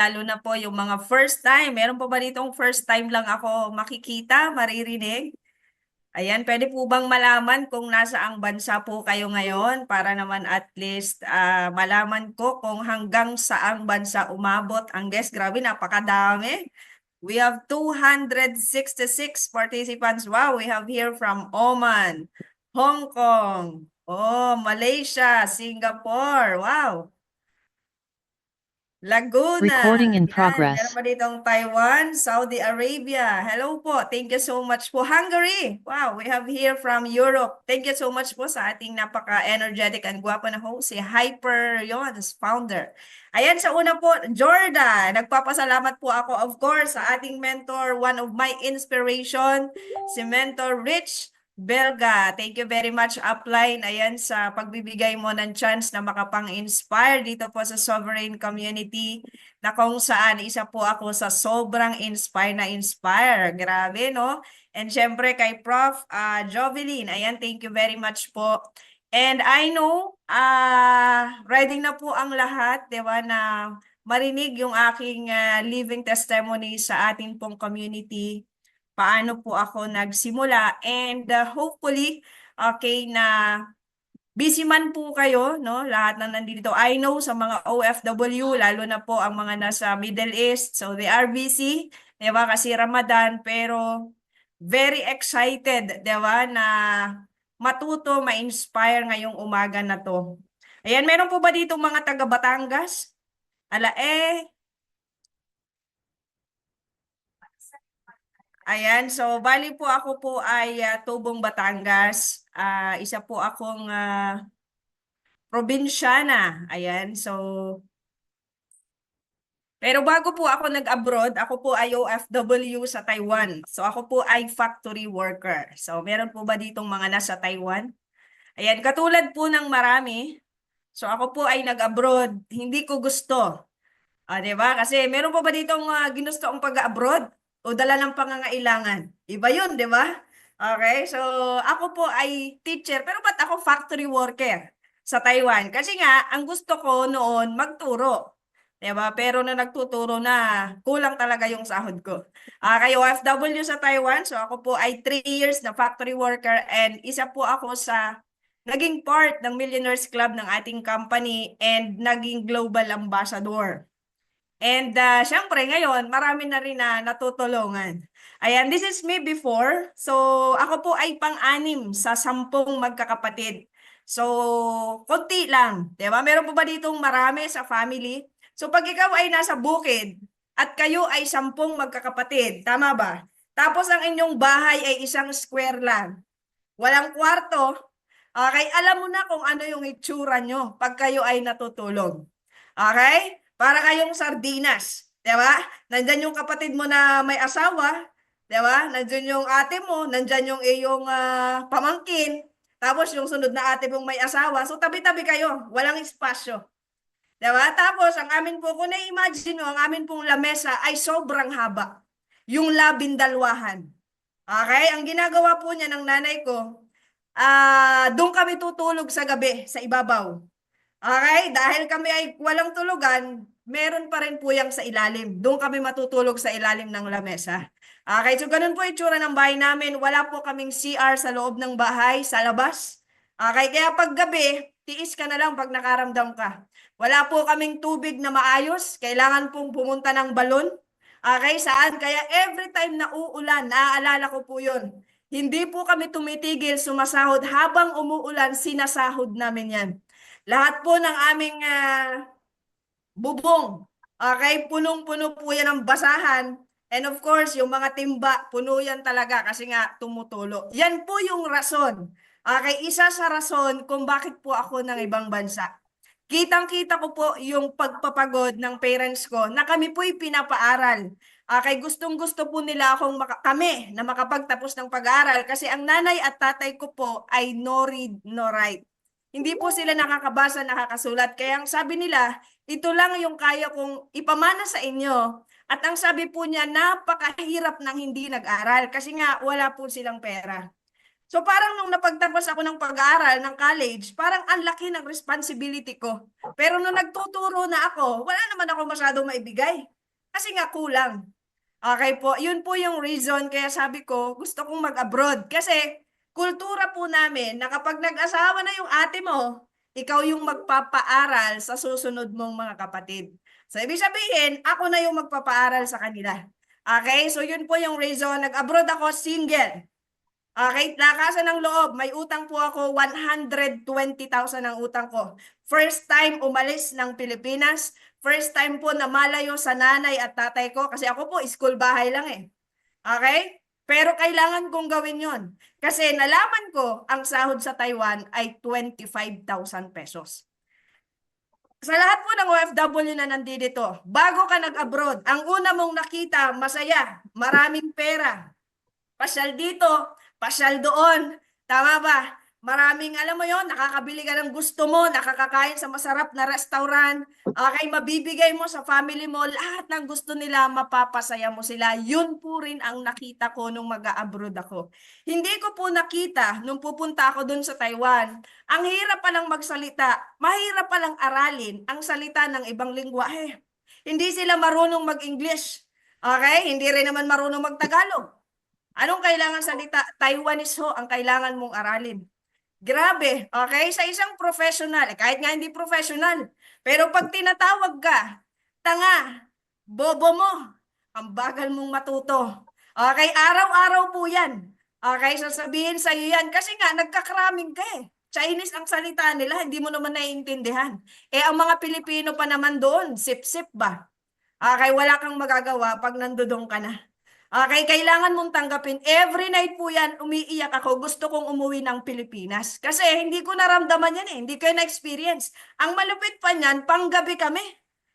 Lalo na po yung mga first time. Meron pa ba ditong first time lang ako makikita, maririnig? Ayan, pwede po bang malaman kung nasaang bansa po kayo ngayon para naman at least malaman ko kung hanggang saang bansa umabot ang guest. Grabe, napakadami. We have 266 participants. Wow, we have here from Oman, Hong Kong, Malaysia, Singapore. Wow. Laguna, Recording in yan. Meron progress. pa ditong Taiwan, Saudi Arabia. Hello po. Thank you so much po. Hungary. Wow, we have here from Europe. Thank you so much po sa ating napaka-energetic and gwapo na host, si Hyper yon, founder. Ayan, sa una po, Jordan. Nagpapasalamat po ako, of course, sa ating mentor, one of my inspiration, si Mentor Rich Belga. Thank you very much, Upline. Ayan, sa pagbibigay mo ng chance na makapang-inspire dito po sa Sovereign Community na kung saan isa po ako sa sobrang inspire. Grabe, no? And syempre kay Prof. Jovelyn. Ayan, thank you very much po. And I know, ready na po ang lahat, di ba, na marinig yung aking living testimony sa ating pong community, paano po ako nagsimula, and hopefully okay na busy man po kayo, no? Lahat na nandito. I know sa mga OFW, lalo na po ang mga nasa Middle East, so they are busy, 'di ba? Kasi Ramadan, pero very excited, 'di ba, na matuto, ma-inspire ngayong umaga na to. Ayan, meron po ba dito mga taga Batangas? Ayan, so bali po ako po ay Tubong, Batangas. Isa po akong probinsyana. Ayan, so pero bago po ako nag-abroad, ako po ay OFW sa Taiwan. So ako po ay factory worker. So meron po ba ditong mga nasa Taiwan? Ayan, katulad po ng marami. So ako po ay nag-abroad. Hindi ko gusto. 'Di ba? Kasi meron pa ba ditong ginusto ang pag-abroad o dala ng pangangailangan? Iba 'yun, 'di ba? Okay, so ako po ay teacher, pero ba't ako factory worker sa Taiwan? Kasi nga, ang gusto ko noon magturo. 'Di ba? Pero na nagtuturo na, kulang talaga yung sahod ko. Kayo OFW sa Taiwan, so ako po ay 3 years na factory worker, and isa po ako sa naging part ng Millionaires Club ng ating company and naging global ambassador. And syempre ngayon, marami na rin na natutulungan. Ayan, this is me before. So, ako po ay pang-anim sa 10 magkakapatid. So, konti lang. Diba? Meron po ba ditong marami sa family? So, pag ikaw ay nasa bukid at kayo ay 10 magkakapatid, tama ba? Tapos ang inyong bahay ay isang square lang. Walang kwarto. Okay, alam mo na kung ano yung itsura nyo pag kayo ay natutulog. Okay? Para kayong sardinas. Di ba? Nandyan yung kapatid mo na may asawa. Di ba? Nandyan yung ate mo. Nandyan yung iyong pamangkin. Tapos yung sunod na ate mong may asawa. So tabi-tabi kayo. Walang espasyo. Di ba? Tapos ang amin po, kung na-imagine mo, ang amin pong lamesa ay sobrang haba. Yung labindalwahan. Okay? Ang ginagawa po niya ng nanay ko, doon kami tutulog sa gabi, sa ibabaw. Okay? Dahil kami ay walang tulugan, meron pa rin po yung sa ilalim. Doon kami matutulog sa ilalim ng lamesa. Okay, so ganun po itsura ng bahay namin. Wala po kaming CR sa loob ng bahay, sa labas. Okay, kaya pag gabi, tiis ka na lang pag nakaramdam ka. Wala po kaming tubig na maayos. Kailangan pong pumunta ng balon. Okay, saan? Kaya every time na uulan, naaalala ko po yun. Hindi po kami tumitigil sumasahod habang umuulan, sinasahod namin yan. Lahat po ng aming bubong, okay, punong-puno po yan ng basahan. And of course, yung mga timba, puno yan talaga kasi nga tumutulo. Yan po yung rason. Okay, isa sa rason kung bakit po ako ng ibang bansa. Kitang-kita ko po yung pagpapagod ng parents ko na kami po'y pinapaaral. Okay, gustong-gusto po nila kami na makapagtapos ng pag-aaral kasi ang nanay at tatay ko po ay no read, no write. Hindi po sila nakakabasa, nakakasulat. Kaya ang sabi nila, ito lang yung kaya kong ipamana sa inyo. At ang sabi po niya, napakahirap ng hindi nag-aral kasi nga wala po silang pera. So parang nung napagtapos ako ng pag-aaral ng college, parang ang laki ng responsibility ko. Pero nung nagtuturo na ako, wala naman ako masyadong maibigay. Kasi nga kulang. Okay po, yun po yung reason kaya sabi ko gusto kong mag-abroad. Kasi kultura po namin na kapag nag-asawa na yung ate mo, ikaw yung magpapaaral sa susunod mong mga kapatid. So ibig sabihin, ako na yung magpapaaral sa kanila. Okay, so yun po yung reason. Nag-abroad ako single. Okay, lakasan ng loob. May utang po ako, 120,000 ang utang ko. First time umalis ng Pilipinas. First time po na malayo sa nanay at tatay ko. Kasi ako po, school bahay lang eh. Okay? Pero kailangan kong gawin yon. Kasi nalaman ko, ang sahod sa Taiwan ay 25,000 pesos. Sa lahat po ng OFW na nandito, bago ka nag-abroad, ang una mong nakita, masaya, maraming pera, pasyal dito, pasyal doon. Tama ba? Maraming, alam mo yon, nakakabili ka ng gusto mo, nakakakain sa masarap na restaurant, okay, mabibigay mo sa family mo, lahat ng gusto nila, mapapasaya mo sila. Yun po rin ang nakita ko nung mag-a-abroad ako. Hindi ko po nakita nung pupunta ako dun sa Taiwan. Ang hirap palang magsalita, mahirap palang aralin ang salita ng ibang lingwahe. Hindi sila marunong mag-English. Okay? Hindi rin naman marunong mag-Tagalog. Anong kailangan salita? Taiwanese ho ang kailangan mong aralin. Grabe, okay? Sa isang professional, kahit nga hindi professional, pero pag tinatawag ka, tanga, bobo mo, ang bagal mong matuto. Okay, araw-araw po yan. Okay, sasabihin sa iyo yan kasi nga nagkakraming ka eh. Chinese ang salita nila, hindi mo naman naiintindihan. Eh ang mga Pilipino pa naman doon, sip-sip ba? Okay, wala kang magagawa pag nandudong ka na. Okay, kailangan mong tanggapin. Every night po yan, umiiyak ako. Gusto kong umuwi ng Pilipinas. Kasi hindi ko naramdaman yan eh. Hindi ko na-experience. Ang malupit pa niyan, panggabi kami.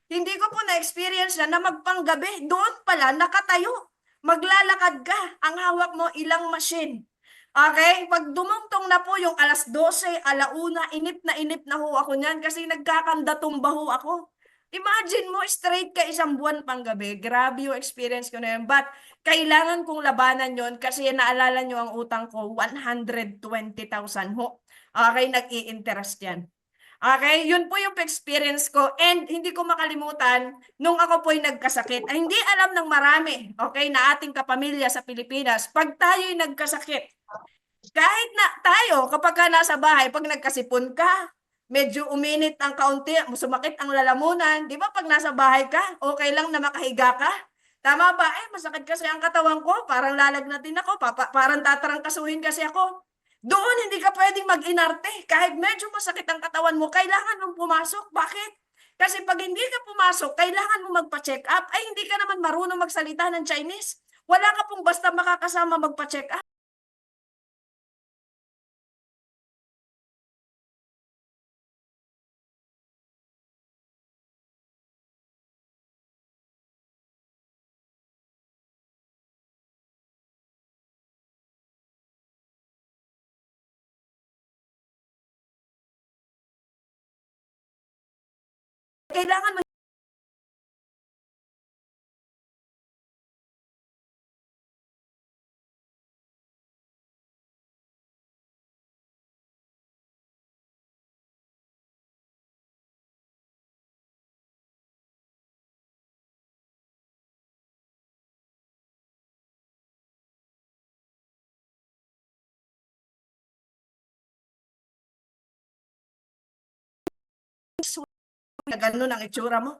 Hindi ko po na-experience na magpanggabi. Doon pala, nakatayo. Maglalakad ka. Ang hawak mo, ilang machine. Okay? Pag dumungtong na po yung alas 12, alauna, inip na ho ako niyan kasi nagkakandatumba ho ako. Imagine mo, straight ka isang buwan pang gabi. Grabe yung experience ko na yun. But kailangan kong labanan yon kasi naalala nyo ang utang ko, 120,000 ho. Okay, nag-i-interest yan. Okay, yun po yung experience ko and hindi ko makalimutan nung ako po'y nagkasakit. Ay, hindi alam ng marami, okay, na ating kapamilya sa Pilipinas, pag tayo'y nagkasakit, kahit na tayo, kapag ka nasa bahay, pag nagkasipon ka, medyo uminit ang kaunti, sumakit ang lalamunan, di ba pag nasa bahay ka, okay lang na makahiga ka? Tama ba? Eh, masakit kasi ang katawan ko, parang lalagnatin ako, parang tatarangkasuhin kasi ako. Doon hindi ka pwedeng mag-inarte. Kahit medyo masakit ang katawan mo, kailangan mong pumasok. Bakit? Kasi pag hindi ka pumasok, kailangan mo magpa-check up. Ay, hindi ka naman marunong magsalita ng Chinese. Wala ka pong basta makakasama magpa-check up. Kailangan mo na ganun ang itsura mo.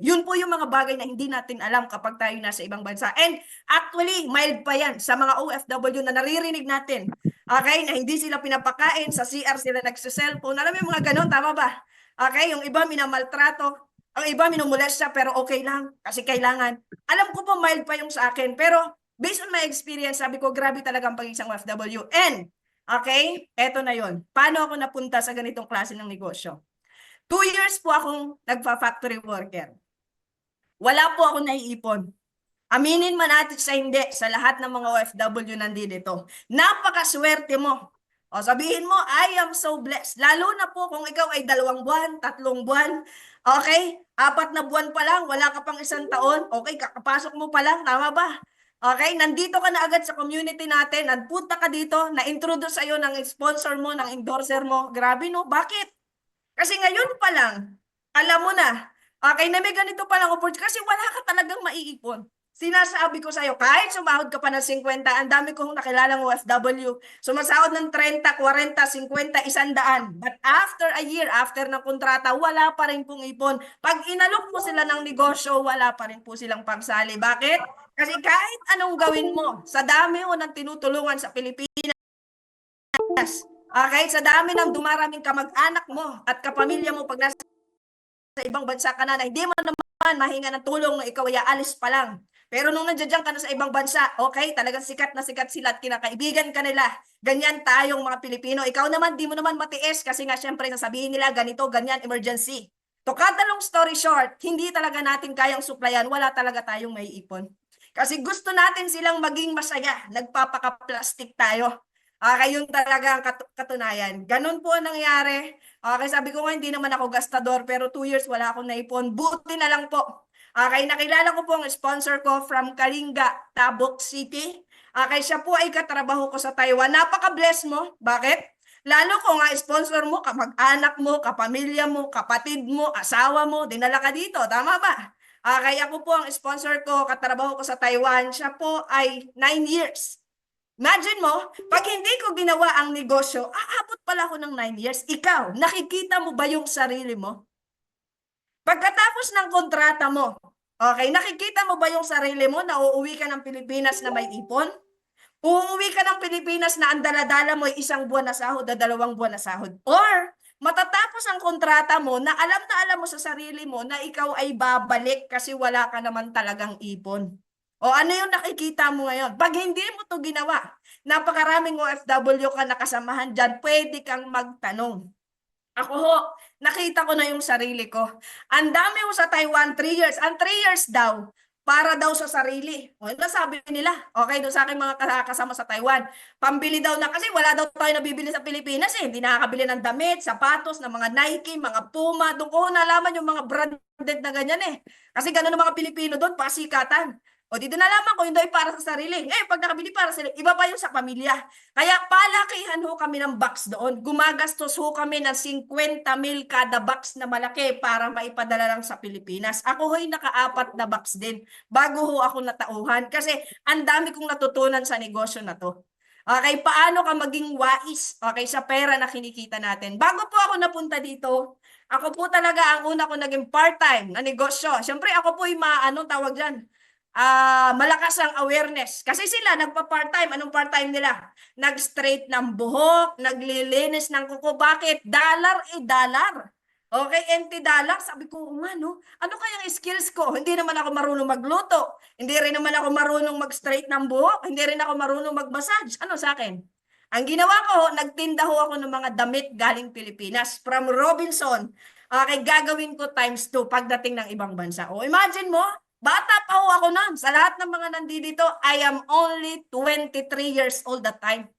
Yun po yung mga bagay na hindi natin alam kapag tayo nasa ibang bansa. And actually, mild pa yan sa mga OFW na naririnig natin. Okay? Na hindi sila pinapakain, sa CR sila nagsiselfone. Alam mo yung mga ganun, tama ba? Okay? Yung iba minamaltrato, ang iba minumulest siya pero okay lang kasi kailangan. Alam ko po mild pa yung sa akin pero based on my experience, sabi ko grabe talaga ang pag-isang OFW. And, okay, eto na yon. Paano ako napunta sa ganitong klase ng negosyo? 2 years po akong nagpa-factory worker. Wala po akong naiipon. Aminin man natin sa hindi, sa lahat ng mga OFW nandito. Napakaswerte mo. O sabihin mo, I am so blessed. Lalo na po kung ikaw ay 2 buwan, 3 buwan, okay? 4 na buwan pa lang, wala ka pang 1 taon, okay, kakapasok mo pa lang, tama ba? Okay, nandito ka na agad sa community natin, nagpunta ka dito, na-introduce sa'yo ng sponsor mo, ng endorser mo. Grabe no, bakit? Kasi ngayon pa lang, alam mo na, okay, na may ganito palang opportunity kasi wala ka talagang maiipon. Sinasabi ko sa'yo, kahit sumahod ka pa ng 50, ang dami kong nakilalang OFW, sumasahod ng 30, 40, 50, 100. But after a year, after ng kontrata, wala pa rin pong ipon. Pag inalok mo sila ng negosyo, wala pa rin po silang pagsali. Bakit? Kasi kahit anong gawin mo, sa dami mo ng tinutulungan sa Pilipinas, okay, sa dami ng dumaraming kamag-anak mo at kapamilya mo pag nasa ibang bansa ka na hindi mo naman mahinga ng tulong na ikaw ay aalis pa lang. Pero nung nandiyan ka na sa ibang bansa, okay, talagang sikat na sikat sila at kinakaibigan ka nila. Ganyan tayong mga Pilipino. Ikaw naman, di mo naman matiis kasi nga syempre sasabihin nila ganito, ganyan, emergency. To cut the long story short, hindi talaga natin kayang suplayan, wala talaga tayong maiipon. Kasi gusto natin silang maging masaya, nagpapaka-plastic tayo. Okay, yun talaga ang katunayan. Ganun po ang nangyari. Okay, sabi ko nga, hindi naman ako gastador, pero 2 years wala akong naipon. Buti na lang po. Okay, nakilala ko po ang sponsor ko from Kalinga, Tabuk City. Okay, siya po ay katrabaho ko sa Taiwan. Napaka-bless mo. Bakit? Lalo ko nga sponsor mo, kamag-anak mo, kapamilya mo, kapatid mo, asawa mo, dinala ka dito. Tama ba? Okay, ako po ang sponsor ko, katrabaho ko sa Taiwan. Siya po ay 9 years. Imagine mo, pag hindi ko ginawa ang negosyo, aabot pala ako ng 9 years. Ikaw, nakikita mo ba yung sarili mo? Pagkatapos ng kontrata mo, okay, nakikita mo ba yung sarili mo na uuwi ka ng Pilipinas na may ipon? Uuwi ka ng Pilipinas na ang dala-dala mo ay 1 buwan na sahod o 2 buwan na sahod? Or matatapos ang kontrata mo na alam mo sa sarili mo na ikaw ay babalik kasi wala ka naman talagang ipon. O ano yung nakikita mo ngayon? Pag hindi mo to ginawa, napakaraming OFW ka nakasamahan dyan, pwede kang magtanong. Ako ho, nakita ko na yung sarili ko. Ang dami ko sa Taiwan, 3 years. Ang 3 years daw, para daw sa sarili. O, ito sabi nila, okay, doon sa aking mga kasama sa Taiwan. Pambili daw na, kasi wala daw tayo nabibili sa Pilipinas eh. Hindi nakakabili ng damit, sapatos, ng mga Nike, mga Puma. Doon ko nalaman yung mga branded na ganyan eh. Kasi ganun ang mga Pilipino doon, pasikatan. O, dito nalaman ko, yun daw ay para sa sarili. Eh, pag nakabili para sa sarili, iba pa yung sa pamilya. Kaya palakihan ho kami ng box doon. Gumagastos ho kami ng 50,000 kada box na malaki para maipadala lang sa Pilipinas. Ako ho'y naka-4 na box din bago ho ako natauhan kasi ang dami kong natutunan sa negosyo na to. Okay, paano ka maging wais, okay, sa pera na kinikita natin. Bago po ako napunta dito, ako po talaga ang una ko naging part-time na negosyo. Siyempre ako po yung tawag dyan, malakas ang awareness. Kasi sila nagpa-part-time. Anong part-time nila? Nag-straight ng buhok, naglilinis ng kuko. Bakit? Dollar dollar. Okay, empty dollar. Sabi ko, no? Ano kayang skills ko? Hindi naman ako marunong magluto. Hindi rin naman ako marunong mag-straight ng buhok. Hindi rin ako marunong mag-massage. Ano sa akin? Ang ginawa ko, nagtinda ho ako ng mga damit galing Pilipinas. From Robinson. Okay, gagawin ko ×2 pagdating ng ibang bansa. O imagine mo, bata pa ho ako nun. Sa lahat ng mga nandito, I am only 23 years old that time.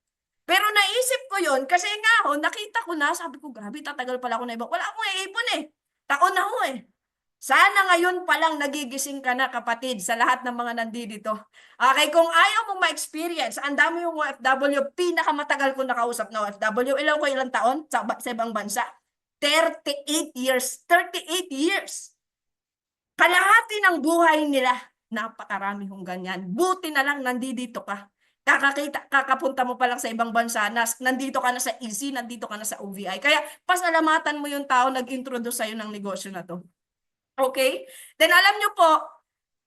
Pero naisip ko yon kasi nga ho, nakita ko na, sabi ko, grabe, tatagal pala ako na iba. Wala akong iipon eh. Taon na ho eh. Sana ngayon pa lang nagigising ka na kapatid sa lahat ng mga nandito. Okay, kung ayaw mong ma-experience, ang dami yung OFW, pinakamatagal ko nakausap na OFW, ilang taon sa ibang bansa? 38 years. 38 years. Kalahati ng buhay nila, napakarami hong ganyan. Buti na lang nandito ka. Kakapunta mo pa lang sa ibang bansa, nandito ka na sa EZ, nandito ka na sa OVI. Kaya pasalamatan mo yung tao nag-introduce sa'yo ng negosyo na to. Okay? Then alam nyo po,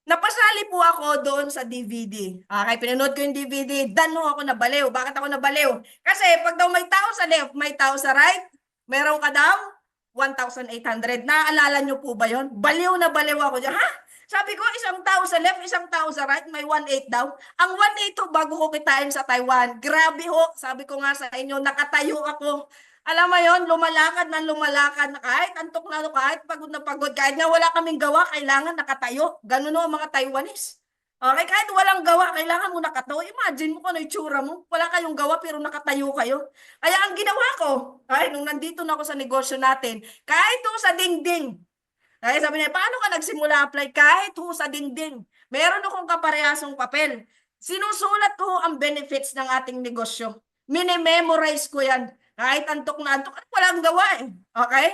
napasali po ako doon sa DVD. Okay, pinanood ko yung DVD, dano ako nabaliw. Bakit ako nabaliw? Kasi pag daw may tao sa left, may tao sa right, meron ka daw 1,800. Naaalala nyo po ba yon? Baliw na baliw ako dyan. Ha? Sabi ko, isang tao sa left, isang tao sa right, may 1,800 daw. Ang 1,800 to bago ko kitain sa Taiwan. Grabe ho, sabi ko nga sa inyo, nakatayo ako. Alam mo yon, lumalakad na lumalakad na kahit antok na kahit pagod na pagod, kahit na wala kaming gawa, kailangan nakatayo. Ganun o mga Taiwanese. Okay, kahit walang gawa, kailangan mo nakatayo. Imagine mo kung ano itsura mo. Wala kayong gawa pero nakatayo kayo. Kaya ang ginawa ko, ay, nung nandito na ako sa negosyo natin, kahit ho sa dingding, ay sabi niya, paano ka nagsimula apply? Kahit ho sa dingding, meron akong kaparehasong papel. Sinusulat ko ang benefits ng ating negosyo. Mini-memorize ko yan. Kahit antok na antok, walang gawa eh. Okay?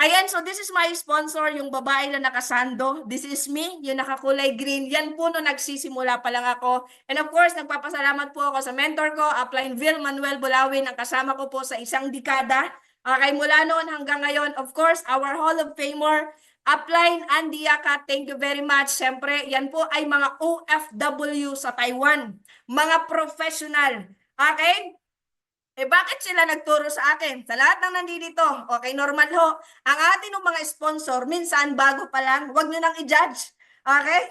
Ayan, so this is my sponsor, yung babae na nakasando. This is me, yung nakakulay green. Yan po no nagsisimula pa lang ako. And of course, nagpapasalamat po ako sa mentor ko, Upline Vil Manuel Bulawin, ang kasama ko po sa isang dekada. Okay, mula noon hanggang ngayon, of course, our Hall of Famer, Upline Andy Yaka, thank you very much. Siyempre, yan po ay mga OFW sa Taiwan, mga professional. Okay? Bakit sila nagturo sa akin? Sa lahat ng nandito, okay, normal ho. Ang atin ng mga sponsor, minsan bago pa lang, wag nyo nang i-judge. Okay?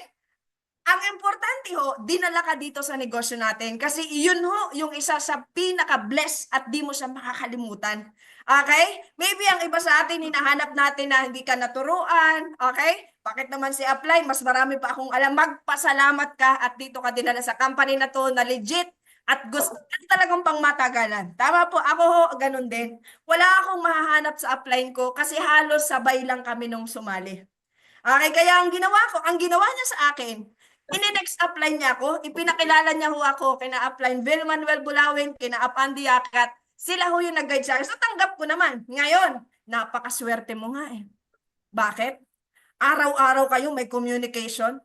Ang importante ho, dinala ka dito sa negosyo natin kasi yun ho, yung isa sa pinaka-bless at di mo siya makakalimutan. Okay? Maybe ang iba sa atin, hinahanap natin na hindi ka naturuan. Okay? Bakit naman si Apply? Mas marami pa akong alam. Magpasalamat ka at dito ka dinala sa company na to na legit at gusto talagang pangmatagalan. Tama po, ako ho, ganun din. Wala akong mahahanap sa upline ko kasi halos sabay lang kami nung sumali. Okay, kaya ang ginawa niya sa akin, in-next upline niya ako, ipinakilala niya ho ako, kina upline Vil Manuel Bulawin, kina Apandi Akat, sila ho yung nag-guide sa akin. So tanggap ko naman. Ngayon, napakaswerte mo nga eh. Bakit? Araw-araw kayo may communication.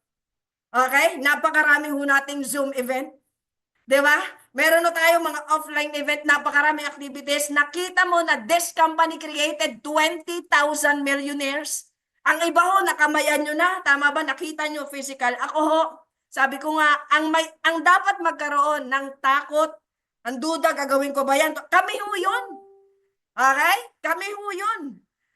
Okay? Napakarami ho nating Zoom event. Di ba? Meron na tayo mga offline event, napakaraming activities. Nakita mo na this company created 20,000 millionaires. Ang iba ho, nakamayan nyo na. Tama ba? Nakita nyo physical. Ako ho, sabi ko nga, ang dapat magkaroon ng takot, ang duda, gagawin ko ba yan? Kami ho yun. Okay? Kami ho yun.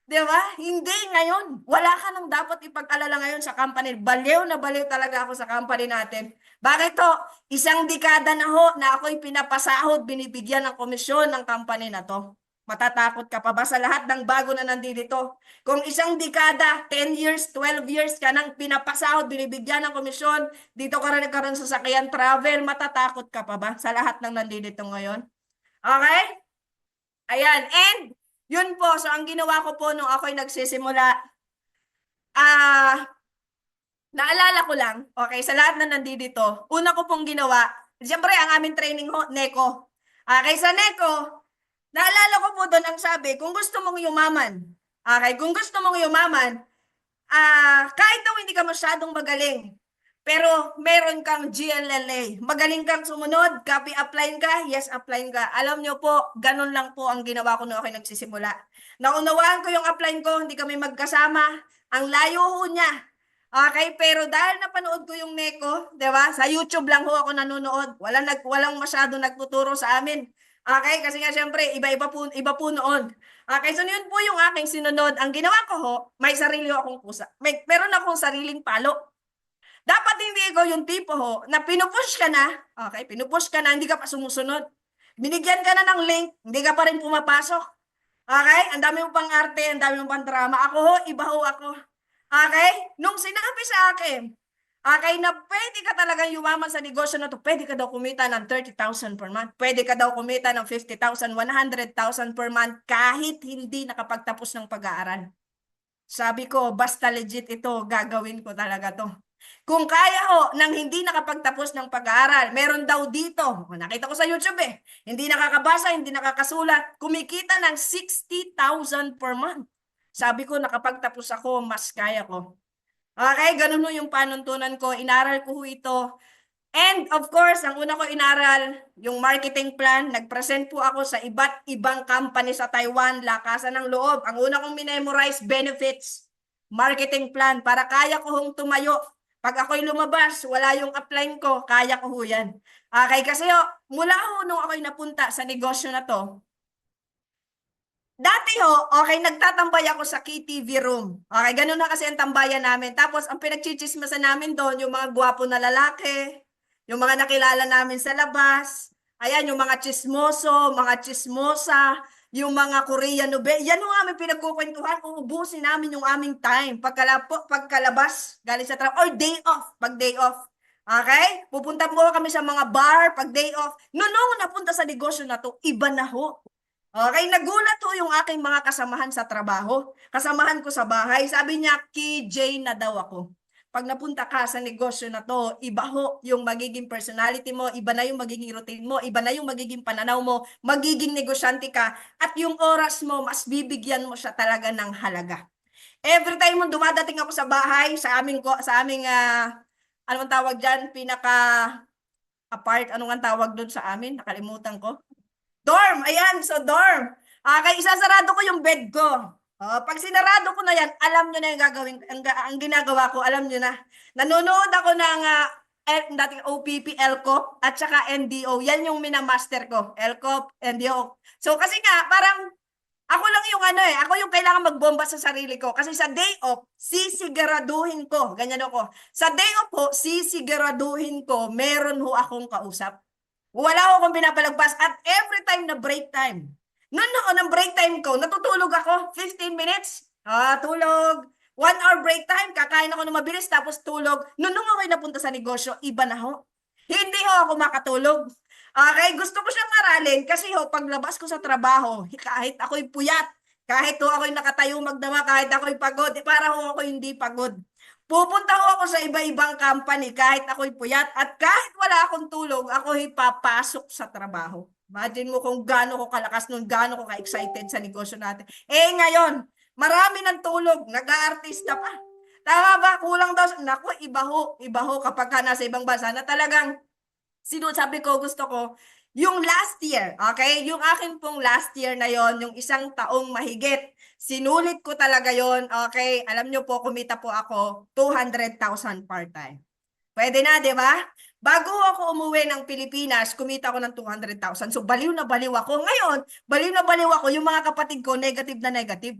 Di ba? Hindi ngayon. Wala ka nang dapat ipag-alala ngayon sa company. Baliw na baliw talaga ako sa company natin. Bakit to? Isang dekada na ho na ako'y pinapasahod, binibigyan ng komisyon ng company na to. Matatakot ka pa ba sa lahat ng bago na nandito? Kung isang dekada, 10 years, 12 years ka nang pinapasahod, binibigyan ng komisyon, dito ka rin nagkaroon sa sakyan travel, matatakot ka pa ba sa lahat ng nandito ngayon? Okay? Ayan. And yun po, so ang ginawa ko po nung ako'y nagsisimula, naalala ko lang, okay, sa lahat na nandito, una ko pong ginawa, siyempre ang aming training ho, NECO. Okay, sa NECO, naalala ko po doon ang sabi, kung gusto mong yumaman, okay, kung gusto mong yumaman, kahit daw hindi ka masyadong magaling, pero meron kang GLLA, magaling kang sumunod, copy apply ka, yes apply ka. Alam nyo po, ganun lang po ang ginawa ko nung ako nagsisimula. Naunawaan ko yung apply ko, hindi kami magkasama, ang layo ho niya. Okay, pero dahil napanood ko yung NECO, 'di ba? Sa YouTube lang ho ako nanonood. Walang masyado nagtuturo sa amin. Okay, kasi nga syempre iba po noon. Okay, so yun po yung aking sinunod. Ang ginawa ko ho, may sarili akong pusa. Meron akong sariling palo. Dapat hindi ikaw yung tipo ho na pinupush ka na, okay, pinupush ka na, hindi ka pa sumusunod. Binigyan ka na ng link, hindi ka pa rin pumapasok. Okay? Ang dami mo pang arte, ang dami mo pang drama. Ako ho, iba ho ako. Okay? Nung sinabi sa akin, okay, na pwede ka talagang yumaman sa negosyo na to, pwede ka daw kumita ng 30,000 per month, pwede ka daw kumita ng 50,000, 100,000 per month kahit hindi nakapagtapos ng pag-aaral. Sabi ko, basta legit ito, gagawin ko talaga to. Kung kaya ho, nang hindi nakapagtapos ng pag-aaral, meron daw dito, nakita ko sa YouTube eh, hindi nakakabasa, hindi nakakasulat, kumikita ng 60,000 per month. Sabi ko, nakapagtapos ako, mas kaya ko. Okay, ganun ho yung panuntunan ko, inaral ko ho ito. And of course, ang una ko inaral, yung marketing plan, nag-present po ako sa iba't ibang company sa Taiwan, lakasan ng loob. Ang una kong minemorize, benefits, marketing plan, para kaya ko hong tumayo. Pag ako'y lumabas, wala yung upline ko, kaya ko ho yan. Okay, kasi ho, mula ho nung ako'y napunta sa negosyo na to, dati ho, okay, nagtatambay ako sa KTV room. Okay, ganun na kasi ang tambayan namin. Tapos, ang pinagchichismasan namin doon, yung mga gwapo na lalaki, yung mga nakilala namin sa labas, ayan, yung mga chismoso, mga chismosa, yung mga Korean nobe, yan yung aming pinagkukwentuhan, uubusin namin yung aming time, pagkalabas, galing sa trabaho, or day off, pag day off. Okay? Pupunta po kami sa mga bar, pag day off. Nung napunta sa negosyo na to, iba na ho. Okay, nagulat ho yung aking mga kasamahan sa trabaho. Kasamahan ko sa bahay. Sabi niya, KJ na daw ako. pag napunta ka sa negosyo na to, iba ho yung magiging personality mo, iba na yung magiging routine mo, iba na yung magiging pananaw mo, magiging negosyante ka, at yung oras mo, mas bibigyan mo siya talaga ng halaga. Every time mo dumadating ako sa bahay, sa aming anong tawag diyan, pinaka ano nga tawag doon sa amin? Nakalimutan ko. Dorm, ayan, so dorm. Kaya isasarado ko yung bed ko. Pag sinarado ko na yan, alam nyo na yung gagawin, ang ginagawa ko, alam nyo na. Nanonood ako ng dating OPP, LCOP, at saka NDO. Yan yung minamaster ko, LCOP, NDO. So kasi nga, parang ako lang yung ako yung kailangan magbomba sa sarili ko. Kasi sa day off, sisiguraduhin ko, ganyan ako. Sa day off ho, sisiguraduhin ko, meron ho akong kausap. Wala ho akong pinapalagpas at every time na break time. Noon ang break time ko, natutulog ako, 15 minutes, tulog. 1 hour break time, kakain ako ng mabilis, tapos tulog. Noon ako napunta sa negosyo, iba na ho. Hindi ho ako makatulog. Okay, gusto ko siyang aralin kasi ho, paglabas ko sa trabaho, kahit ako'y puyat, kahit ho ako'y nakatayo magdama, kahit ako'y pagod, para ho ako hindi pagod. Pupunta ho ako sa iba-ibang company kahit ako'y puyat at kahit wala akong tulog, ako'y papasok sa trabaho. Imagine mo kung gaano ko kalakas nun, gaano ko ka-excited sa negosyo natin. Ngayon, marami ng tulog, nag-aartista pa. Tama ba? Kulang daw. Naku, iba ho kapag ka nasa ibang bansa na talagang sabi ko, gusto ko, yung last year, okay? Yung akin pong last year na yon, yung 1 taong mahigit, sinulit ko talaga yon, okay? Alam nyo po, kumita po ako 200,000 part-time. Pwede na, di ba? Bago ako umuwi ng Pilipinas, kumita ako ng 200,000. So, baliw na baliw ako. Ngayon, baliw na baliw ako, yung mga kapatid ko, negative na negative.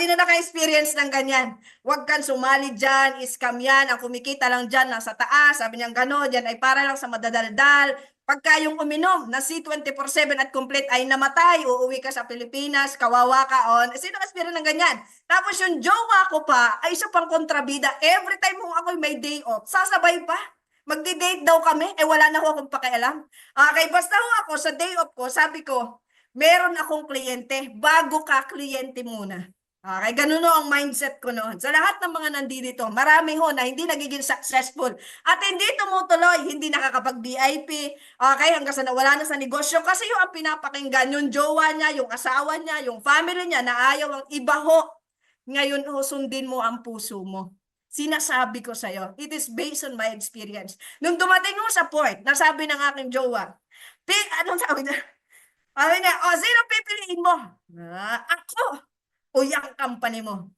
Sino naka-experience ng ganyan? Huwag kang sumali dyan, scam yan, ang kumikita lang dyan, nasa taas, sabi niyang gano'n, dyan ay para lang sa madadaldal. Pagka yung uminom na C24/7 at complete ay namatay, uuwi ka sa Pilipinas, kawawa ka on. Sino naka-experience ng ganyan? Tapos yung jowa ko pa, ay isa pang kontrabida, every time kung ako'y may day off, sasabay pa. Magdi-date daw kami, wala na ako akong pakialam. Okay, basta ho ako, sa day off ko, sabi ko, meron akong kliyente, bago ka kliyente muna. Okay, ganun ho ang mindset ko noon. Sa lahat ng mga nandito, marami ho na hindi nagiging successful at hindi tumutuloy, hindi nakakapag-VIP, okay, hanggang sa nawala na sa negosyo kasi yung ang pinapakinggan, yung jowa niya, yung asawa niya, yung family niya na ayaw ang iba ho. Ngayon ho, sundin mo ang puso mo. Sinasabi ko sa'yo, it is based on my experience. Nung dumating ho sa point, nasabi ng aking jowa, anong sabi niya? Sabi niya, sino pipiliin mo? Ako o yung company mo.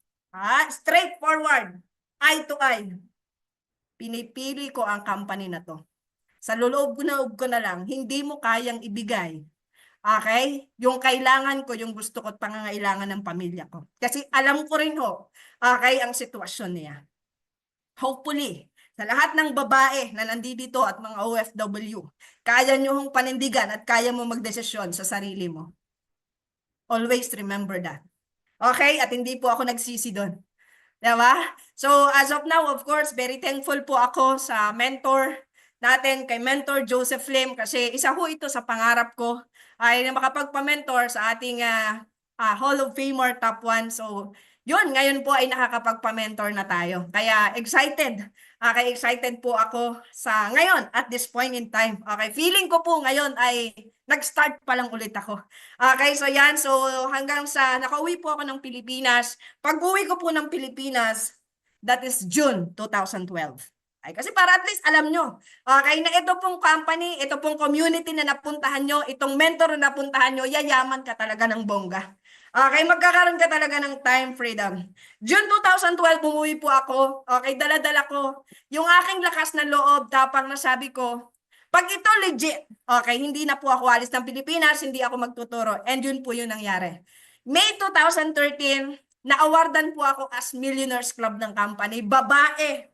Straightforward, eye to eye. Pinipili ko ang company na to. Sa loob ko na lang, hindi mo kayang ibigay. Okay? Yung kailangan ko, yung gusto ko at pangangailangan ng pamilya ko. Kasi alam ko rin ho, okay, ang sitwasyon niya. Hopefully, sa lahat ng babae na nandito at mga OFW, kaya nyo hong panindigan at kaya mo magdesisyon sa sarili mo. Always remember that. Okay? At hindi po ako nagsisi doon. Diba? So, as of now, of course, very thankful po ako sa mentor natin, kay Mentor Joseph Lim, kasi isa ho ito sa pangarap ko ay makapagpa-mentor sa ating Hall of Famer Top 1. So, yun, ngayon po ay nakakapagpa-mentor na tayo. Kaya excited. Okay, excited po ako sa ngayon at this point in time. Okay, feeling ko po ngayon ay nag-start pa lang ulit ako. Okay, so yan. So hanggang sa nakauwi po ako ng Pilipinas. Pag-uwi ko po ng Pilipinas, that is June 2012. Ay, kasi para at least alam nyo, okay, na ito pong company, ito pong community na napuntahan nyo, itong mentor na napuntahan nyo, yayaman ka talaga ng bongga. Okay, magkakaroon ka talaga ng time freedom. June 2012, umuwi po ako. Okay, dala-dala ko yung aking lakas ng loob, tapang na sabi ko, pag ito legit, okay, hindi na po ako alis ng Pilipinas, hindi ako magtuturo. And yun po yung nangyari. May 2013, na-awardan po ako as Millionaires Club ng company. Babae,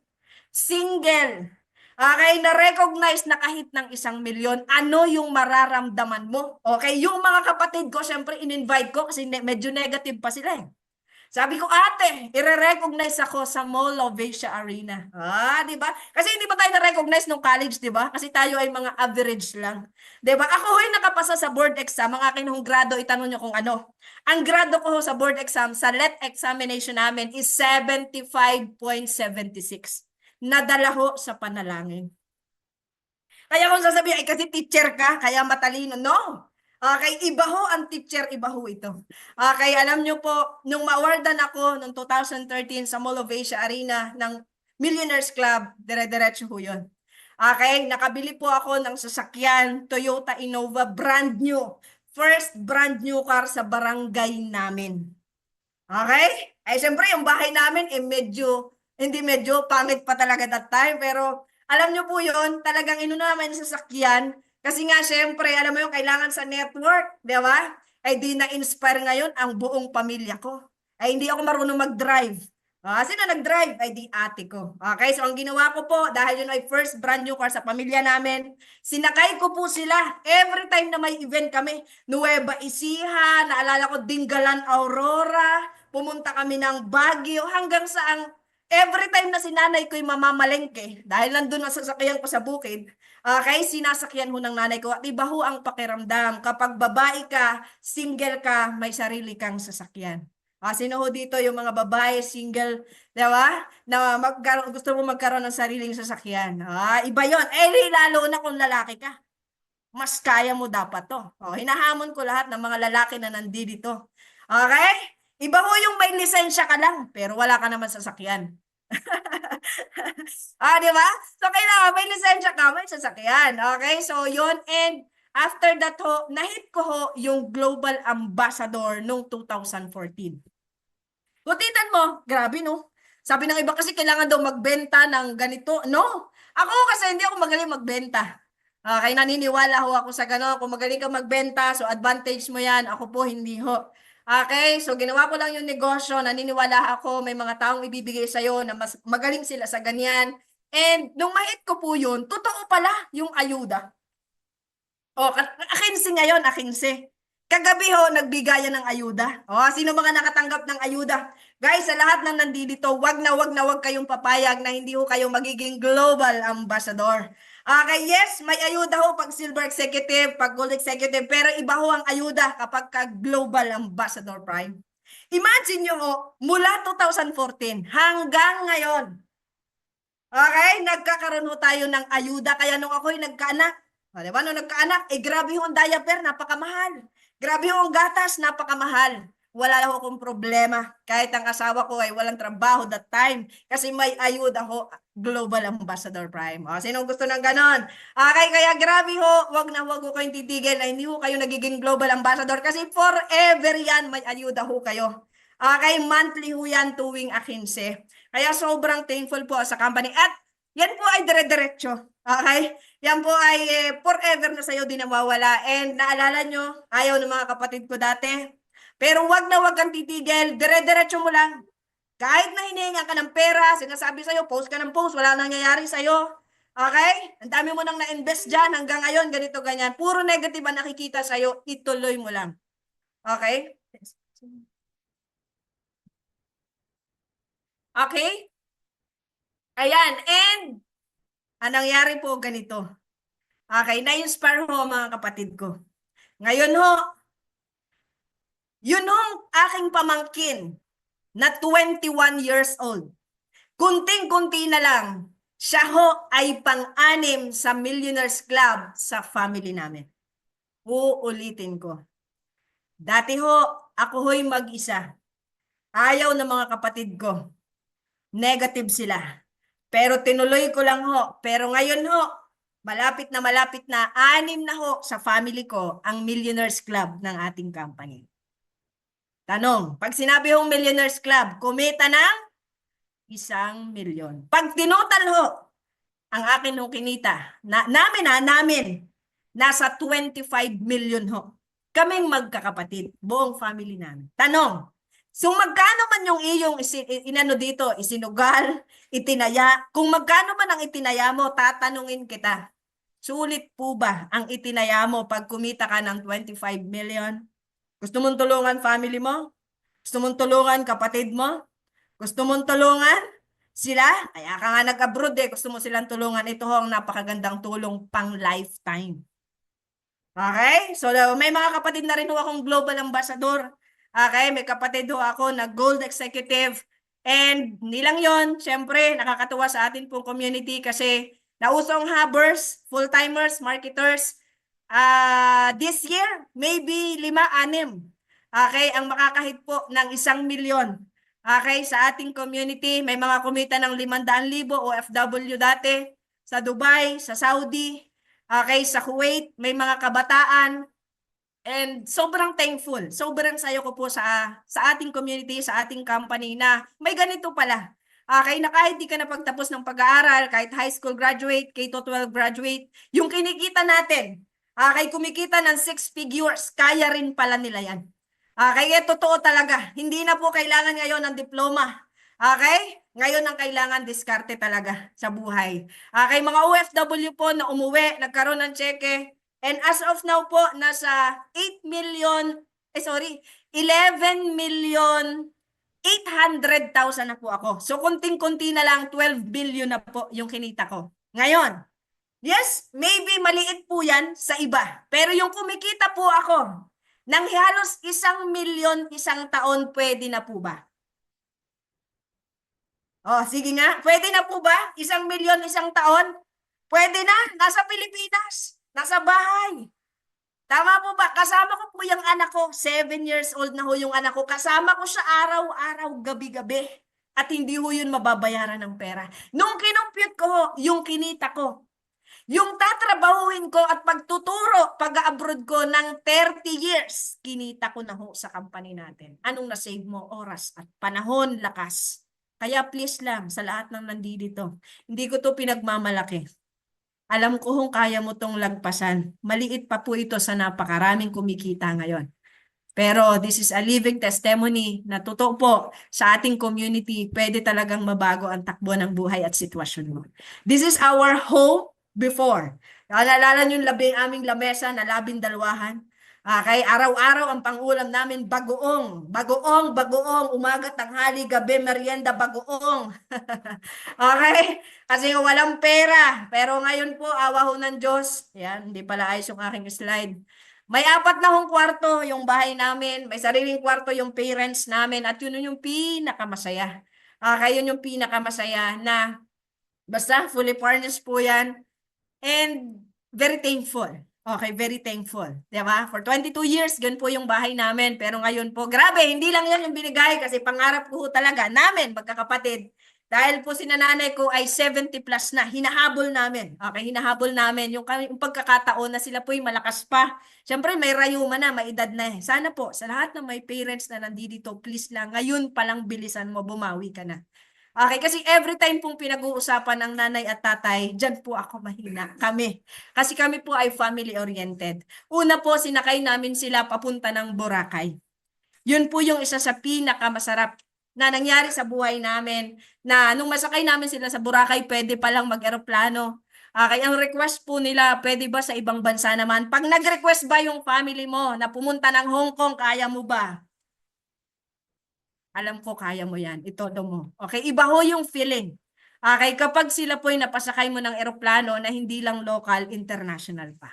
single, okay, na-recognize na kahit ng 1,000,000, ano yung mararamdaman mo? Okay, yung mga kapatid ko, syempre in-invite ko kasi medyo negative pa sila eh. Sabi ko, ate, i-recognize ako sa Mall of Asia Arena. Di ba? Kasi hindi pa tayo na-recognize nung college, di ba? Kasi tayo ay mga average lang. Di ba? Ako ho'y nakapasa sa board exam. Ang akin hong grado, itanong nyo kung ano. Ang grado ko ho sa board exam, sa LET examination namin is 75.76. Nadala ho sa panalangin. Kaya kung sasabihin, ay kasi teacher ka, kaya matalino. No. Okay, iba ho ang teacher, iba ho ito. Okay, alam nyo po, nung ma-awardan ako noong 2013 sa Mall of Asia Arena ng Millionaires Club, dire-diretso ho yun. Okay, nakabili po ako ng sasakyan, Toyota Innova, brand new. First brand new car sa barangay namin. Okay? Ay, siyempre, yung bahay namin, hindi medyo, pangit pa talaga that time. Pero, alam nyo po yun, talagang inuna naman yung sasakyan. Kasi nga, siyempre, alam mo yung kailangan sa network, di ba? Ay, di na-inspire ngayon ang buong pamilya ko. Ay, hindi ako marunong mag-drive. Sino nag-drive? Ay, di ate ko. Okay, so ang ginawa ko po, dahil yun ay first brand new car sa pamilya namin, sinakay ko po sila every time na may event kami. Nueva Ecija, naalala ko, Dingalan Aurora, pumunta kami ng Baguio, hanggang sa every time na si nanay ko'y mamamalengke, dahil nandun ang sasakyan ko sa bukid, kaya sinasakyan ho ng nanay ko. At iba ho ang pakiramdam. Kapag babae ka, single ka, may sarili kang sasakyan. Sino ho dito yung mga babae, single, di ba? Na gusto mo magkaroon ng sariling sasakyan. Iba yon. Lalo na kung lalaki ka. Mas kaya mo dapat to. Hinahamon ko lahat ng mga lalaki na nandito. Okay? Iba ho yung may lisensya ka lang, pero wala ka naman sasakyan. Di ba? So, kailangan may lisensya ka, may sasakyan. Okay? So, yun. And after that ho, nahit ko ho yung Global Ambassador noong 2014. Kutitan mo, grabe no? Sabi ng iba kasi kailangan daw magbenta ng ganito. No! Ako kasi hindi ako magaling magbenta. Kaya naniniwala ho ako sa gano'n. Kung magaling ka magbenta, so advantage mo yan. Ako po, hindi ho. Okay, so ginawa ko lang yung negosyo. Naniniwala ako, may mga taong ibibigay sa'yo na mas magaling sila sa ganyan. And nung mahit ko po yun, totoo pala yung ayuda. Akinsi ngayon, akinsi. Kagabi ho, nagbigayan ng ayuda. Sino mga nakatanggap ng ayuda? Guys, sa lahat ng nandito, wag na wag kayong papayag na hindi ho kayo magiging global ambassador. Okay, yes, may ayuda ho pag silver executive, pag gold executive, pero iba ho ang ayuda kapag ka global ambassador prime. Imagine nyo ho, mula 2014 hanggang ngayon, okay, nagkakaroon ho tayo ng ayuda. Kaya nung ako'y nagkaanak, diba, nung nagkaanak, grabe ho ang diaper, napakamahal. Grabe ho ang gatas, napakamahal. Wala lang akong problema. Kahit ang asawa ko ay walang trabaho that time. Kasi may ayuda ho, Global Ambassador Prime. Sinong gusto ng ganon? Okay, kaya grabe ho, wag na wag ho kayong titigil na hindi ho kayo nagiging Global Ambassador kasi forever yan, may ayuda ho kayo. Okay, monthly ho yan tuwing 15. Kaya sobrang thankful po sa company. At yan po ay dire-diretso. Okay? Yan po ay forever na sa'yo din nawawala. And naalala nyo, ayaw ng mga kapatid ko dati. Pero wag na wag kang titigil. Dire-diretso mo lang. Kahit na hinihinga ka ng pera, sinasabi sa'yo, post ka ng post, wala nangyayari sa'yo. Okay? Ang dami mo nang na-invest dyan hanggang ngayon, ganito, ganyan. Puro negative ang nakikita sa'yo, ituloy mo lang. Okay? Okay? Ayan. And, ang nangyari po ganito. Okay, na-inspire ho mga kapatid ko. Ngayon ho, yun hong aking pamangkin na 21 years old. Kunting-kunti na lang, siya ho ay pang-anim sa Millionaires Club sa family namin. Uulitin ko. Dati ho, ako ho'y mag-isa. Ayaw ng mga kapatid ko. Negative sila. Pero tinuloy ko lang ho. Pero ngayon ho, malapit na, 6 na ho sa family ko ang Millionaires Club ng ating company. Tanong, pag sinabi hong Millionaires Club, kumita ng 1,000,000. Pag tinotal ho, ang akin hong kinita, namin, nasa 25 million ho. Kaming magkakapatid, buong family namin. Tanong, so magkano man yung iyong inano dito, isinugal, itinaya, kung magkano man ang itinaya mo, tatanungin kita, sulit po ba ang itinaya mo pag kumita ka ng 25 million? Gusto mong tulungan family mo? Gusto mong tulungan kapatid mo? Gusto mong tulungan sila? Kaya ka nga nag-abroad eh. Gusto mo silang tulungan. Ito ho ang napakagandang tulong pang lifetime. Okay? So, may mga kapatid na rin ho akong global ambassador. Okay? May kapatid ho ako na gold executive. And nilang yon, syempre, nakakatuwa sa atin pong community kasi nausong hubbers, full-timers, marketers. This year, maybe 5-6. Okay? Ang makakahit po ng 1 milyon. Okay? Sa ating community, may mga kumita ng 500,000 OFW dati sa Dubai, sa Saudi. Okay, sa Kuwait, may mga kabataan. And sobrang thankful, sobrang sayo ko po sa ating community, sa ating company na may ganito pala. Okay, na kahit di ka napagtapos ng pag-aaral, kahit high school graduate, K-12 graduate, yung kinikita natin, okay, kumikita ng 6 figures, kaya rin pala nila yan. Okay, totoo talaga. Hindi na po kailangan ngayon ng diploma. Okay? Ngayon ang kailangan diskarte talaga sa buhay. Okay, mga OFW po na umuwi, nagkaroon ng cheque, and as of now po, nasa 8 million, 11,800,000 na po ako. So, kunting-kunti na lang, 12 billion na po yung kinita ko. Ngayon, yes, maybe maliit po yan sa iba. Pero yung kumikita po ako, ng halos 1 milyon isang taon, pwede na po ba? Oh, sige nga. Pwede na po ba? 1 milyon isang taon? Pwede na. Nasa Pilipinas. Nasa bahay. Tama po ba? Kasama ko po yung anak ko. 7 years old na ho yung anak ko. Kasama ko siya araw-araw, gabi-gabi. At hindi ho yun mababayaran ng pera. Nung kinumpute ko ho, yung kinita ko, yung tatrabahuin ko at pagtuturo, pag-abroad ko ng 30 years, kinita ko na ho sa company natin. Anong na-save mo? Oras at panahon, lakas. Kaya please lang, sa lahat ng nandito, hindi ko to pinagmamalaki. Alam ko kung kaya mo tong lagpasan. Maliit pa po ito sa napakaraming kumikita ngayon. Pero this is a living testimony na totoo po sa ating community, pwede talagang mabago ang takbo ng buhay at sitwasyon mo. This is our hope before. Naalala niyo yung aming lamesa na 12. Okay, araw-araw ang pangulam namin bagoong, bagoong, bagoong, umaga, tanghali, gabi, merienda, bagoong. Okay? Kasi walang pera. Pero ngayon po, awa ho ng Diyos. Yan, hindi pala ayos yung aking slide. May 4 na hong kwarto yung bahay namin. May sariling kwarto yung parents namin. At yun yung pinakamasaya. Okay, yun yung pinakamasaya na basta fully furnished po yan. And very thankful. Okay, very thankful. Diba? For 22 years, ganun po yung bahay namin. Pero ngayon po, grabe, hindi lang yan yung binigay kasi pangarap ko talaga namin, magkakapatid. Dahil po si nanay ko ay 70 plus na, hinahabol namin. Okay, hinahabol namin yung pagkakataon na sila po ay malakas pa. Siyempre, may rayuma na, may edad na eh. Sana po, sa lahat ng may parents na nandito, please lang, ngayon palang bilisan mo, bumawi ka na. Okay, kasi every time pong pinag-uusapan ng nanay at tatay, dyan po ako mahina. Kami. Kasi kami po ay family-oriented. Una po, sinakay namin sila papunta ng Boracay. Yun po yung isa sa pinakamasarap na nangyari sa buhay namin, na nung masakay namin sila sa Boracay, pwede palang mag-eroplano. Okay, ang request po nila, pwede ba sa ibang bansa naman? Pag nag-request ba yung family mo na pumunta ng Hong Kong, kaya mo ba? Alam ko kaya mo yan. Itodo mo. Okay, iba ho yung feeling. Okay, kapag sila po ay napasakay mo ng eroplano na hindi lang local, international pa.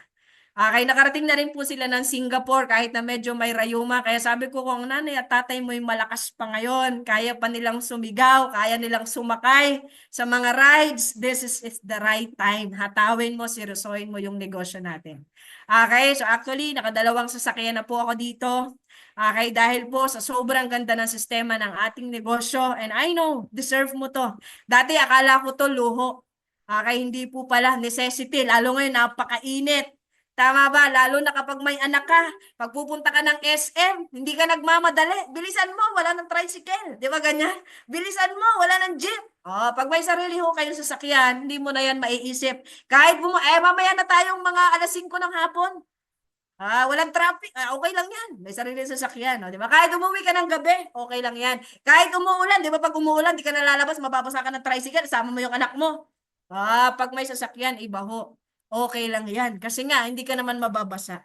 Okay, nakarating na rin po sila ng Singapore kahit na medyo may rayuma. Kaya sabi ko kung nanay at tatay mo ay malakas pa ngayon, kaya pa nilang sumigaw, kaya nilang sumakay sa mga rides, this is the right time. Hatawin mo, seryosohin mo yung negosyo natin. Okay, so actually, nakadalawang sasakyan na po ako dito. Okay, dahil po sa sobrang ganda ng sistema ng ating negosyo, and I know, deserve mo to. Dati akala ko to luho. Okay, hindi po pala necessity. Lalo ngayon, napakainit. Tama ba? Lalo na kapag may anak ka, pag pupunta ka ng SM, hindi ka nagmamadali. Bilisan mo, wala ng tricycle. Di ba ganyan? Bilisan mo, wala ng jeep. Oh, pag may sarili ho kayong sasakyan, hindi mo na yan maiisip. Kahit mamaya na tayong mga alas 5 ng hapon. Walang traffic. Okay lang yan. May sarili sasakyan. No? Di ba? Kahit umuwi ka ng gabi, okay lang yan. Kahit umuulan, di ba pag umuulan, di ka nalalabas, mababasa ka ng tricycle, sama mo yung anak mo. Pag may sasakyan, iba ho. Okay lang yan. Kasi nga, hindi ka naman mababasa.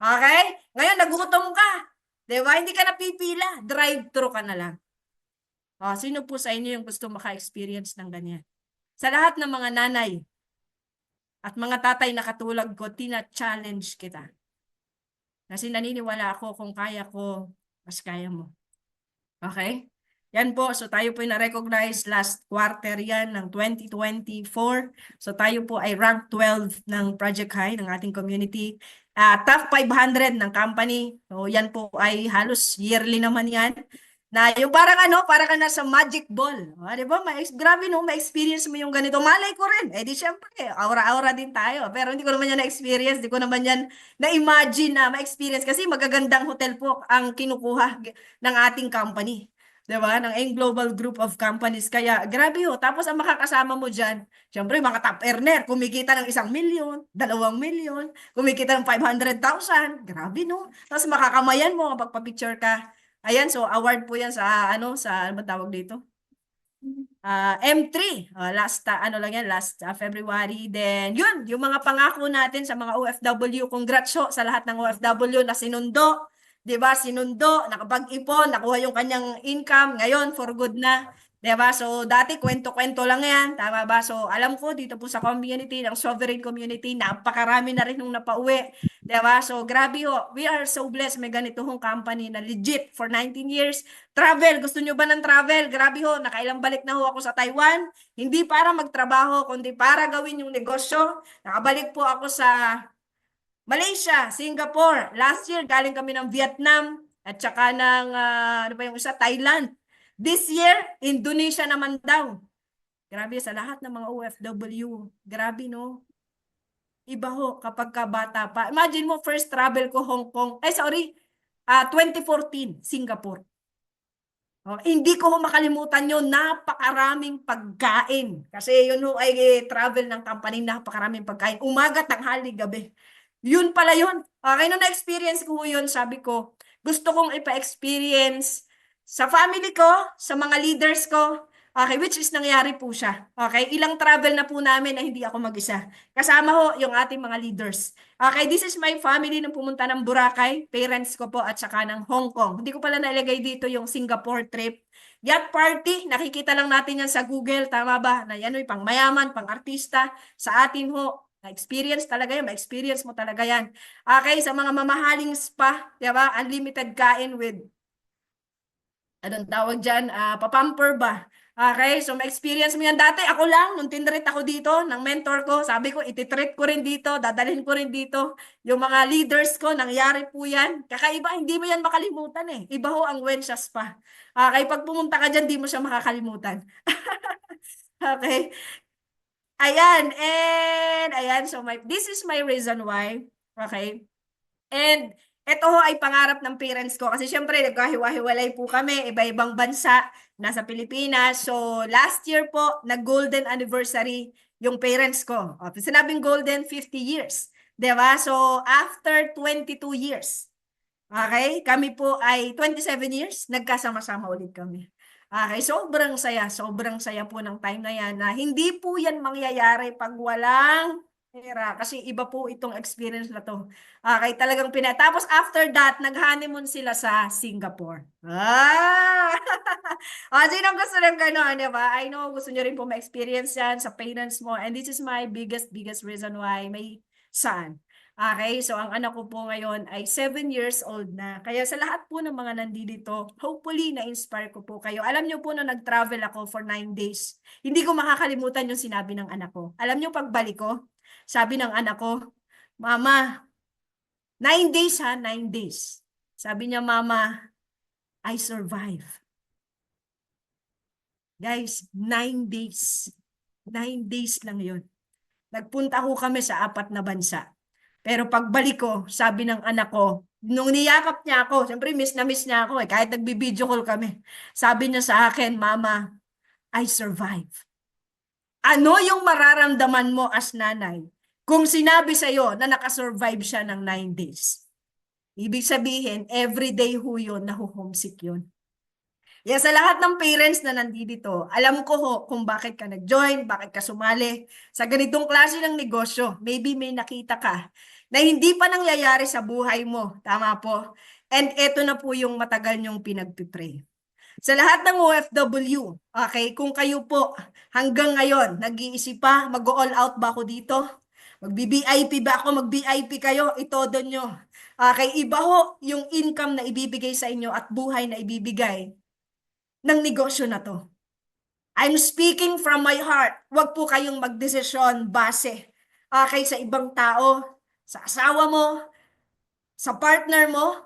Okay? Ngayon, nagutom ka. Di ba? Hindi ka napipila. Drive-thru ka na lang. Sino po sa inyo yung gusto maka-experience ng ganyan? Sa lahat ng mga nanay at mga tatay na katulad ko, tina-challenge kita. Kasi naniniwala ako kung kaya ko, mas kaya mo. Okay? Yan po. So tayo po na-recognize last quarter yan ng 2024. So tayo po ay rank 12 ng Project High ng ating community. Top 500 ng company. So yan po ay halos yearly naman yan. Na yung parang parang ka nasa magic ball. Di ba? Grabe no, ma-experience mo yung ganito. Malay ko rin. Di syempre, aura-aura din tayo. Pero hindi ko naman yan na-experience. Hindi ko naman yan na-imagine na ma-experience. Kasi magagandang hotel po ang kinukuha ng ating company. Diba? Ng AIM Global Group of Companies. Kaya, grabe ho. Tapos, ang makakasama mo dyan, syempre, mga top earner, kumikita ng 1 milyon, 2 milyon, kumikita ng 500,000. Grabe, no? Tapos, makakamayan mo kapag pa-picture ka. Ayan, so, award po yan sa, ano ba tawag dito? M3. Last, last February. Then, yun, yung mga pangako natin sa mga OFW. Congrats ho sa lahat ng OFW na sinundo. 'Di ba? Sinundo, nakapag-ipon, nakuha yung kanyang income, ngayon for good na. 'Di ba? So dati kwento-kwento lang 'yan, tama ba? So alam ko dito po sa community ng sovereign community, napakarami na rin nung napauwi. 'Di ba? So grabe ho. We are so blessed may ganito hong company na legit for 19 years. Travel, gusto nyo ba ng travel? Grabe ho, nakailang balik na ho ako sa Taiwan. Hindi para magtrabaho, kundi para gawin yung negosyo. Nakabalik po ako sa Malaysia, Singapore. Last year, galing kami ng Vietnam at saka ng, ano pa yung isa, Thailand. This year, Indonesia naman daw. Grabe, sa lahat ng mga OFW. Grabe, no? Iba ho, kapag kabata pa. Imagine mo, first travel ko Hong Kong. 2014, Singapore. Hindi ko makalimutan yun, napakaraming pagkain. Kasi yun ho ay travel ng company, napakaraming pagkain. Umaga, tanghali, gabi. Yun pala yun. Okay, nung na-experience ko yun, sabi ko, gusto kong ipa-experience sa family ko, sa mga leaders ko, okay, which is nangyari po siya. Okay, ilang travel na po namin na hindi ako mag-isa. Kasama ho yung ating mga leaders. Okay, this is my family nung pumunta ng Boracay, parents ko po at saka ng Hong Kong. Hindi ko pala nalagay dito yung Singapore trip. Yacht party, nakikita lang natin yan sa Google, tama ba? Na yan ay pang mayaman, pang artista. Sa atin ho, na-experience talaga yan, ma-experience mo talaga yan. Okay, sa mga mamahaling spa, di ba? Unlimited kain with, anong tawag dyan, papamper ba? Okay, so ma-experience mo yan. Dati ako lang, nung tinreat ako dito ng mentor ko, sabi ko, ititreat ko rin dito, dadalhin ko rin dito. Yung mga leaders ko, nangyari po yan. Kakaiba, hindi mo yan makalimutan eh. Iba ho ang Wensha Spa. Okay, pag pumunta ka dyan, di mo siya makakalimutan. Okay. Ayan, and ayan, so this is my reason why. Okay. And ito ho ay pangarap ng parents ko kasi syempre nagkahiwa-hiwalay po kami, iba-ibang bansa, nasa Pilipinas. So last year po, nag-golden anniversary yung parents ko. Sinabing golden, 50 years. Diba? So after 22 years, okay, kami po ay 27 years, nagkasama-sama ulit kami. Okay, sobrang saya po ng time na yan na hindi po yan mangyayari pag walang pera. Kasi iba po itong experience na to. Okay, talagang Tapos after that, nag-honeymoon sila sa Singapore. Sinong gusto ng gano'n, di ba? I know, gusto nyo rin po ma-experience yan sa parents mo. And this is my biggest reason why may son. Okay, so ang anak ko po ngayon ay 7 years old na. Kaya sa lahat po ng mga nandito, hopefully na-inspire ko po kayo. Alam nyo po na nag-travel ako for 9 days. Hindi ko makakalimutan yung sinabi ng anak ko. Alam nyo pagbalik ko, sabi ng anak ko, Mama, 9 days ha, 9 days. Sabi niya, Mama, I survive. Guys, 9 days. 9 days lang yun. Nagpunta ho kami sa 4 na bansa. Pero pagbalik ko, sabi ng anak ko, nung niyakap niya ako, siyempre miss na miss niya ako kahit nagbi-video call kami. Sabi niya sa akin, Mama, I survive. Ano yung mararamdaman mo as nanay kung sinabi sa'yo na nakasurvive siya ng 9 days? Ibig sabihin, everyday ho yun, nahuhomesick yun. Yan, sa lahat ng parents na nandito, alam ko ho kung bakit ka nag-join, bakit ka sumali sa ganitong klase ng negosyo. Maybe may nakita ka na hindi pa nangyayari sa buhay mo. Tama po. And eto na po yung matagal niyong pinagpipray. Sa lahat ng OFW, okay, kung kayo po hanggang ngayon nag-iisip pa, mag-all out ba ako dito? Mag-VIP ba ako? Mag-VIP kayo? Itodo nyo. Okay, iba ho yung income na ibibigay sa inyo at buhay na ibibigay ng negosyo na to. I'm speaking from my heart. Huwag po kayong magdesisyon base sa ibang tao, sa asawa mo, sa partner mo.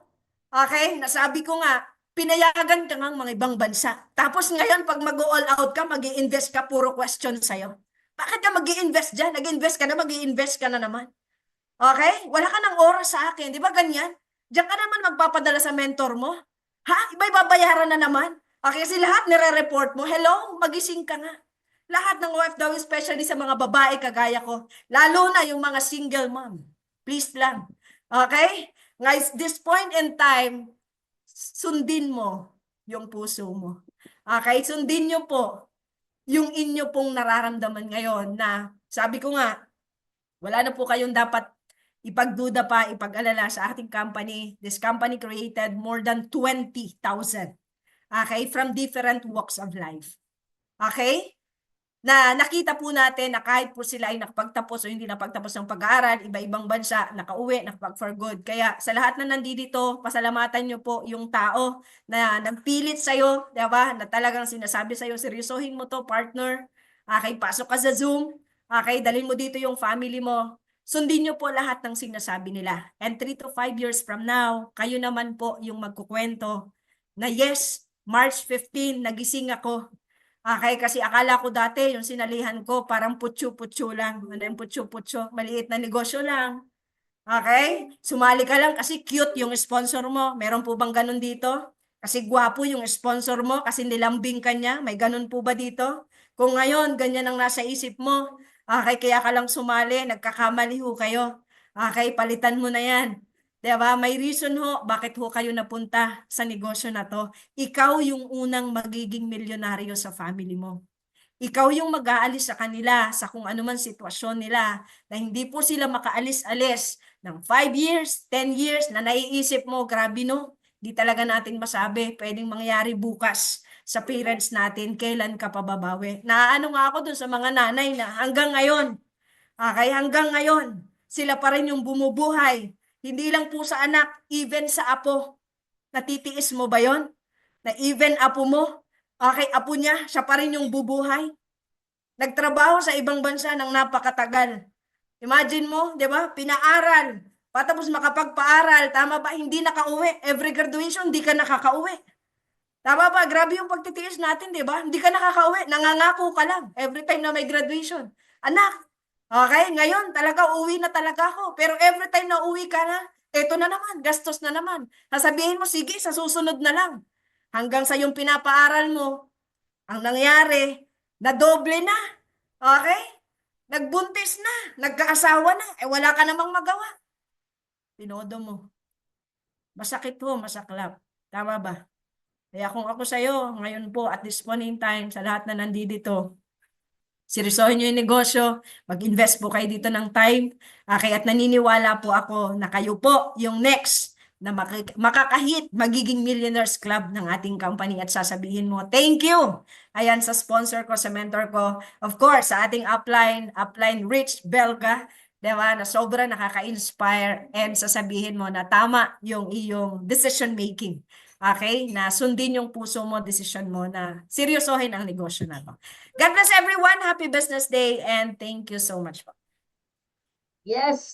Okay, nasabi ko nga, pinayagan ka ng mga ibang bansa. Tapos ngayon, pag mag-all out ka, mag-i-invest ka, puro question sa'yo. Bakit ka mag-i-invest dyan? Nag-invest ka na, mag-i-invest ka na naman. Okay? Wala ka ng oras sa akin. Di ba ganyan? Diyan ka naman magpapadala sa mentor mo. Ha? Iba'y babayaran na naman. Okay, kasi lahat nire-report mo. Hello? Magising ka nga. Lahat ng OFW, especially sa mga babae kagaya ko. Lalo na yung mga single mom. Please lang. Okay? Guys, this point in time, sundin mo yung puso mo. Okay? Sundin nyo po yung inyo pong nararamdaman ngayon na sabi ko nga, wala na po kayong dapat ipagduda pa, ipag-alala sa ating company. This company created more than 20,000. Okay? From different walks of life. Okay? Na nakita po natin na kahit po sila ay nakapagtapos o hindi napagtapos ng pag-aaral, iba-ibang bansa, nakauwi, nakapag-for good. Kaya sa lahat na nandito, pasalamatan nyo po yung tao na nagpilit sa'yo, diba? Na talagang sinasabi sa'yo, seryosohin mo to, partner. Okay, pasok ka sa Zoom. Okay, dalhin mo dito yung family mo. Sundin nyo po lahat ng sinasabi nila. And 3 to 5 years from now, kayo naman po yung magkukwento na yes, March 15, nagising ako. Okay, kasi akala ko dati yung sinalihan ko parang putyo-putyo lang. Ano yung putyo-putyo? Maliit na negosyo lang. Okay? Sumali ka lang kasi cute yung sponsor mo. Meron po bang ganun dito? Kasi gwapo yung sponsor mo, kasi nilambing ka niya. May ganun po ba dito? Kung ngayon, ganyan ang nasa isip mo, okay, kaya ka lang sumali, nagkakamali ho kayo. Okay, palitan mo na yan. Diba? May reason ho, bakit ho kayo napunta sa negosyo na to. Ikaw yung unang magiging milyonaryo sa family mo. Ikaw yung mag-aalis sa kanila sa kung anuman sitwasyon nila na hindi po sila makaalis-alis ng 5 years, 10 years na naiisip mo, grabe no, di talaga natin masabi, pwedeng mangyari bukas sa parents natin, kailan ka pababawi. Naano nga ako dun sa mga nanay na hanggang ngayon, okay, hanggang ngayon, sila pa rin yung bumubuhay. Hindi lang po sa anak, even sa apo. Natitiis mo ba yon? Na even apo mo, okay, apo niya, siya pa rin yung bubuhay. Nagtrabaho sa ibang bansa ng napakatagal. Imagine mo, di ba? Pinaaral. Patapos makapagpaaral, tama ba? Hindi nakauwi. Every graduation, hindi ka nakakauwi. Tama ba? Grabe yung pagtitiis natin, di ba? Hindi ka nakakauwi. Nangangako ka lang every time na may graduation. Anak, okay, ngayon talaga uwi na talaga ako. Pero every time na uwi ka na, eto na naman, gastos na naman. Sasabihin mo, sige, sa susunod na lang. Hanggang sa yung pinapaaral mo, ang nangyari, nadoble na. Okay? Nagbuntis na, nagkaasawa na, wala ka namang magawa. Tinodo mo. Masakit po, masaklap. Tama ba? Kaya kung ako sa'yo, ngayon po, at this point in time, sa lahat na nandito, seryosohin nyo yung negosyo, mag-invest po kayo dito ng time. Kaya't naniniwala po ako na kayo po yung next na makakahit, magiging Millionaires Club ng ating company at sasabihin mo, thank you! Ayan, sa sponsor ko, sa mentor ko. Of course, sa ating upline Rich Belga, diba, na sobrang nakaka-inspire and sasabihin mo na tama yung iyong decision making. Okay? Na sundin yung puso mo, decision mo na seryosohin ang negosyo na to. God bless everyone. Happy Business Day and thank you so much. Yes.